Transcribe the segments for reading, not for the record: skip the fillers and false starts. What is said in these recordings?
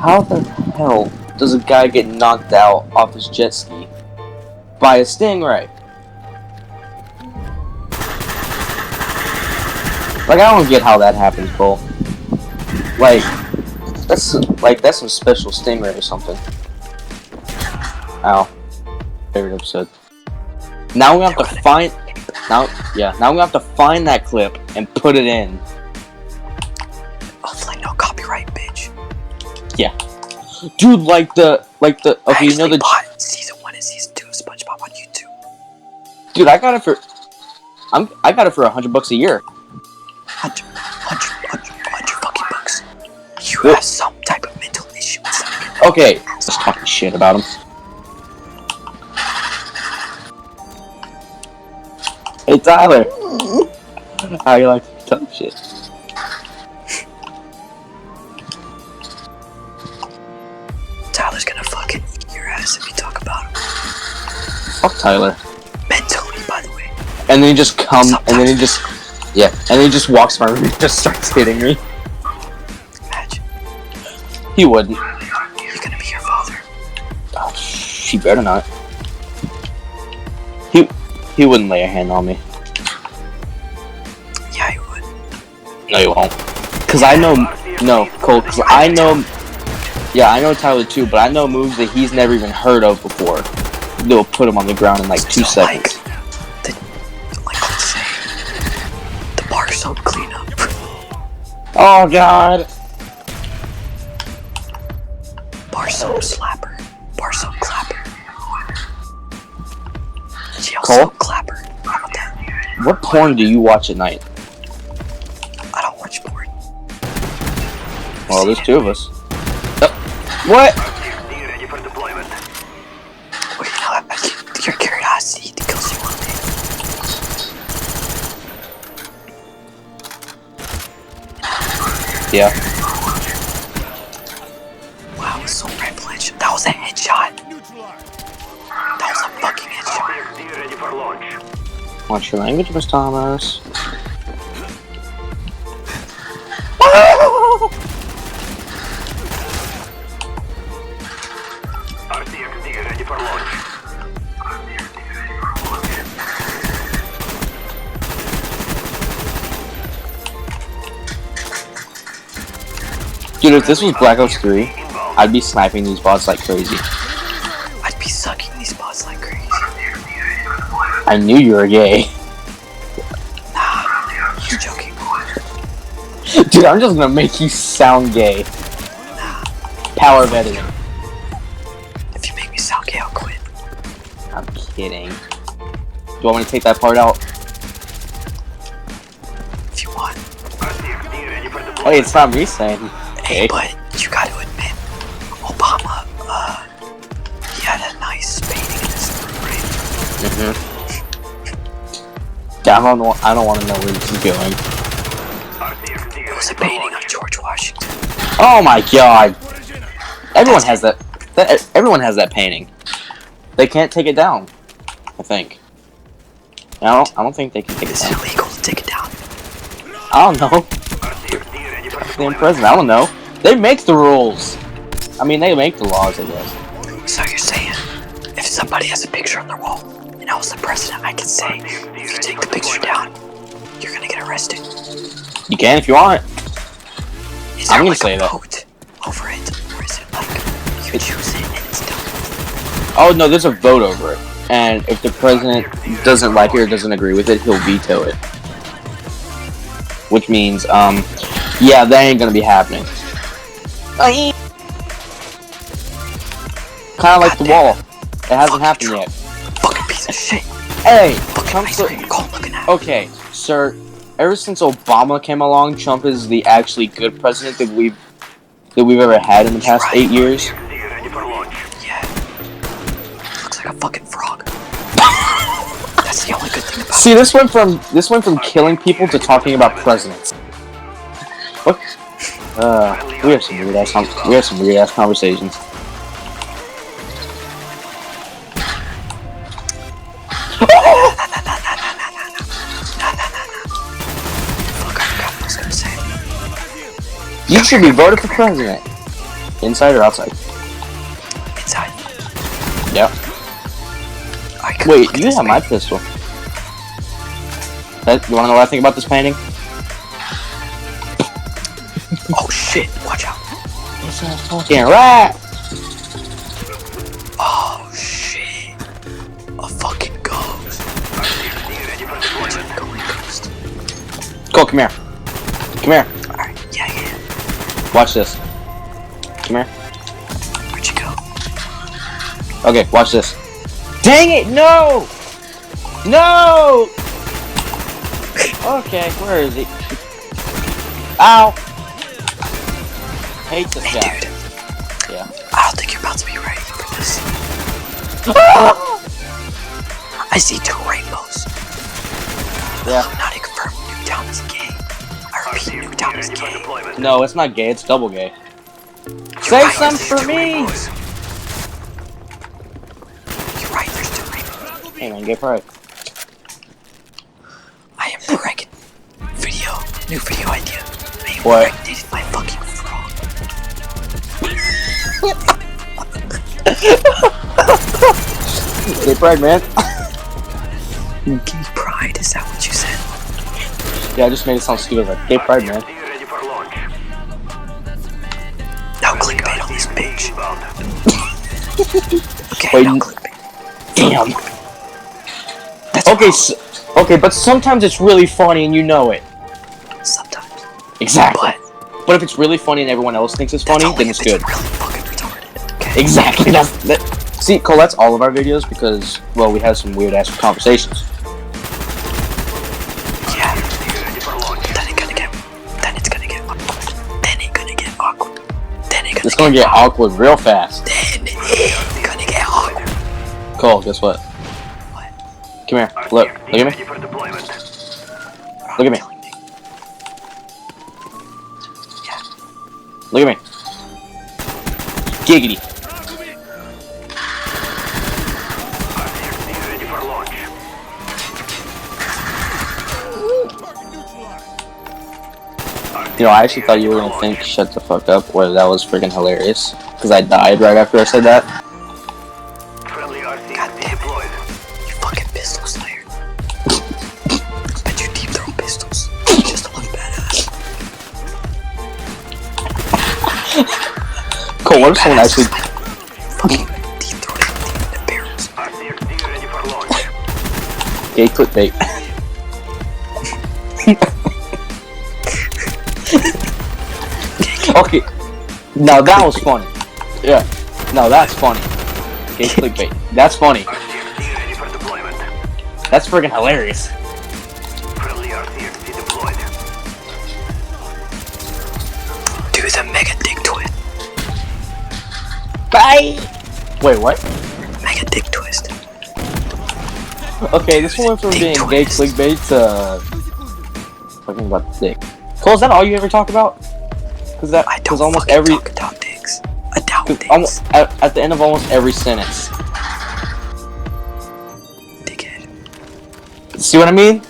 How the hell does a guy get knocked out off his jet ski by a stingray? Like, I don't get how that happens, Cole. Like, that's some special stingray or something. Ow. Favorite episode. Now we have to find. Now we have to find that clip and put it in. Hopefully, no copyright, bitch. Yeah, dude, okay, you know the bought season 1 and season 2 of SpongeBob on YouTube. Dude, I got it for $100 a year. 100 fucking bucks. You have some type of mental issue. Okay, just talking shit about him. Hey Tyler, how you like to talk shit? Tyler's gonna fucking eat your ass if you talk about him. Fuck Tyler. Mentally, by the way. And then he just comes, and then he just, and then he just walks my room and just starts hitting me. Imagine. He wouldn't. He's gonna be your father. Oh, he better not. He wouldn't lay a hand on me. Yeah, he would. No, he won't. Cause I know, no, Cole. Cause I know. Yeah, I know Tyler too, but I know moves that he's never even heard of before. They'll put him on the ground in like 2 seconds. Let's say, the bar soap cleanup. Oh God. Bar soap slapper. Bar soap clapper. Jail Cole? soap clapper. How about that? What porn do you watch at night? I don't watch porn. Well, there's 2 of us. What? Well, you know, your curiosity kills you one day. Yeah. Wow, it was so privileged. That was a headshot. That was a fucking headshot. Watch your language, Miss Thomas. Ready for launch. Dude, if this was Black Ops 3, I'd be sniping these bots like crazy. I'd be sucking these bots like crazy. I knew you were gay. Nah, you're joking. Dude, I'm just gonna make you sound gay. Nah. Power of editing. If you make me sound gay, I'll quit. I'm kidding. Do you want me to take that part out? If you want. Hey, it's not me saying. Hey, but you gotta admit, Obama, he had a nice painting in his room, right? Yeah, I don't want to know where this is going. It was a painting of George Washington. Oh my God! Everyone has that. Everyone has that painting. They can't take it down. I think. I don't think they can take it Is down. it illegal to take it down? I don't know. The president, I don't know. They make the rules. I mean, they make the laws, I guess. So you're saying, if somebody has a picture on their wall, and I was the president, I can say, if you take the picture down, you're gonna get arrested. You can if you want. Is there I'm gonna like say a that. vote over it, or is it like you choose it and it's done? Oh no, there's a vote over it, and if the president doesn't like it or doesn't agree with it, he'll veto it. Which means, yeah, that ain't gonna be happening. Kind of like the wall. It hasn't happened yet. Fucking piece of shit. Hey, Fucking Trump's ice cream cone looking at. okay, sir. Ever since Obama came along, Trump is the actually good president that we've ever had in the past 8 years. Yeah. Looks like a fucking frog. That's the only good thing about See, this went from killing people to talking about presidents. What? We have some weird ass conversations. Fuck, I forgot what I was gonna say. You should be voted for president. Inside or outside? Inside. Yep. Alright, come Wait, look at you this have my painting. pistol. You wanna know what I think about this painting? Oh shit, watch out. It's a fucking rat! Oh shit. A fucking ghost. Watch out, going ghost. Cole, come here. Come here. Alright, yeah. Watch this. Come here. Where'd you go? Okay, watch this. Dang it, no! No! Okay, where is he? Ow! Hate this Hey guy. dude, Yeah. I don't think you're about to be ready for this. I see 2 rainbows. Yeah. Illuminati confirmed Newtown is gay. I repeat, Newtown is gay. No, it's not gay, it's double gay. You're Say right, something there's for 2 me! rainbows. You're right, there's 2 rainbows. Hey man, gay pride. I am pregnant. New video idea. I am What? impregnated by fucking frog. Gay pride, man. Gay pride, is that what you said? Yeah, I just made it sound stupid, like gay pride, man. Ready for launch. No clickbait on this bitch. Okay, Wait, no clickbait. Damn. That's Okay, wrong. okay, but sometimes it's really funny and you know it. Sometimes. Exactly. But But if it's really funny and everyone else thinks it's that's funny, only then if it's good. really fucking retarded. Okay. Exactly. That. See, Cole, that's all of our videos because, well, we have some weird ass conversations. Yeah. Ready for launch. Then it's gonna get awkward. Then it's gonna get awkward. Then it's It's gonna get awkward real fast. Then it's gonna get awkward. Cole, guess what? What? Come here. Look. Look at me. Ready for deployment. Look at me. Yeah. Look at me. Giggity. Ready for launch. You know, I actually thought you were gonna think "shut the fuck up," or that was freaking hilarious. Because I died right after I said that. Friendly God RCXD damn it. deployed. You fucking pistol slayer. Bet you deep throw pistols. Just to look badass. Cole, what if someone actually... Fucking deep throw the barrels. RCXD ready for launch. Gay clickbait. Okay. Now that was funny. Yeah. No, that's funny. Gay clickbait. That's funny. RCXD ready for deployment. That's freaking hilarious. Friendly RCXD deployed. Do the mega dick twist. Bye! Wait, what? Mega dick twist. Okay, this one went from Dick being gay twist. clickbait to... talking about the dick. Cole, is that all you ever talk about? Because I don't almost fucking every... talk about dicks. I doubt dicks. Almost, at the end of almost every sentence. Dickhead. See what I mean?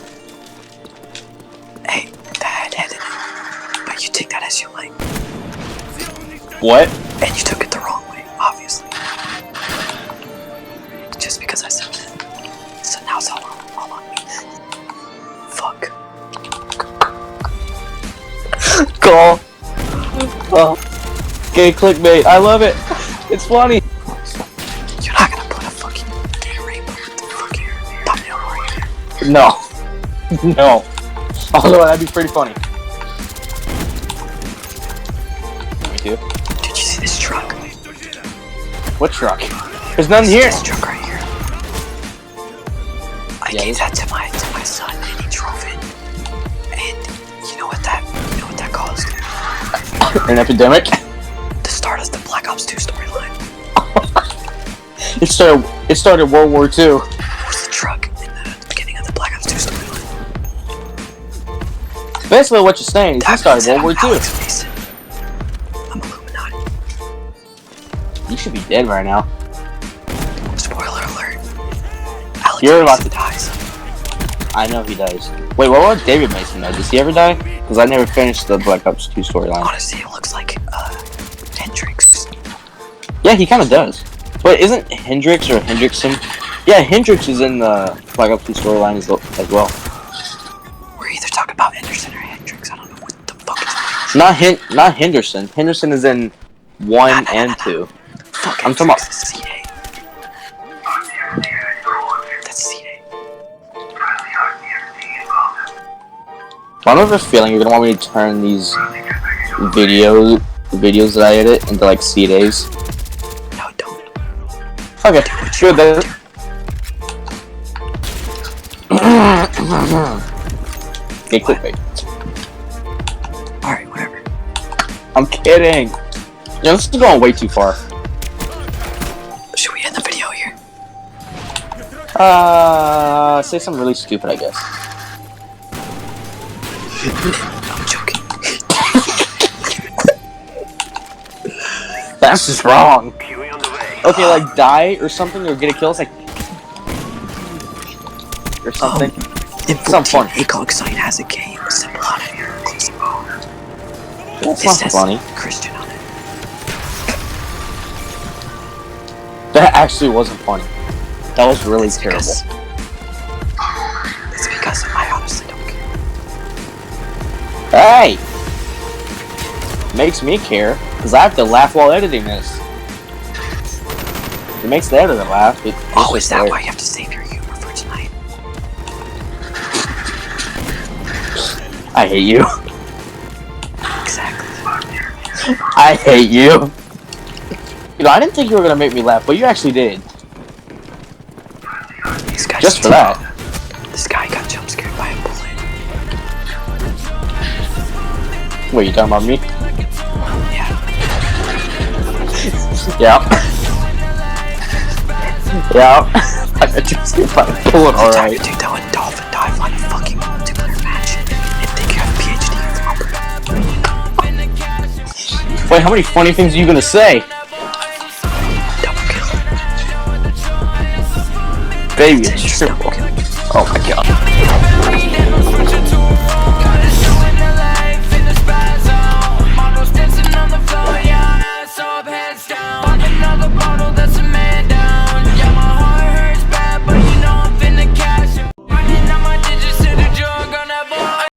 Hey, that had editing. But you take that as you like. What? And you took it the wrong way, obviously. Just because I said that. So now it's all on me. Fuck. Cole. Oh. Gay clickbait. I love it. It's funny. You're not gonna put a fucking gay rainbow with the fucking thumbnail right here. No. No. Although that'd be pretty funny. Me too. Did you see this truck? What truck? There's none here. This truck right here. I Yeah, gave this- that to my son and he drove it. And you know what that caused? An epidemic. The start of the Black Ops 2 storyline. It started World War II. It was the truck in the beginning of the Black Ops 2 storyline. Basically, what you're saying is he That started means World that War I'm II. Alex Mason. I'm Illuminati. You should be dead right now. Spoiler alert. Alex You're about Mason to- dies. I know he dies. Wait, what about David Mason though? Does he ever die? Because I never finished the Black Ops 2 storyline. Honestly, it looks like Hendrix Yeah, he kind of does. But isn't Hendrix or Hendrickson? Yeah, Hendrix is in the Flag Up 2 storyline as well. We're either talking about Henderson or Hendrix. I don't know what the fuck is Not Henderson. Henderson is in 1 and 2. Fuck, I'm talking about. That's C8. That's C8. I don't have a feeling you're gonna want me to turn these videos that I edit into like C-days. No, don't. Okay, sure then. Okay, clickbait. Alright, whatever. I'm kidding. Yeah, this is going way too far. Should we end the video here? Say something really stupid, I guess. I'm joking. That's just wrong. Huey on the way. Okay, like die or something or get a kill. It's like or something. In Some 14, fun. ACOG site has a game symbol on it. That's It not says funny. Christian on it. That actually wasn't funny. That was really terrible. It's because I honestly don't care. Hey! Makes me care, because I have to laugh while editing this. It makes the editor laugh. Oh, is that why you have to save your humor for tonight? I hate you. Exactly. I hate you. You know, I didn't think you were gonna make me laugh, but you actually did. These guys Just for that. This guy got jump scared by a bullet. Wait, you talking about me? Yeah. Yeah. Yeah. I got jump scared by a bullet, alright. Dude, that would dolphin dive on a fucking multiplayer match and think you have a PhD in Robert. Wait, how many funny things are you gonna say? Double kill. Baby, it's Just triple. double kill. Oh my god.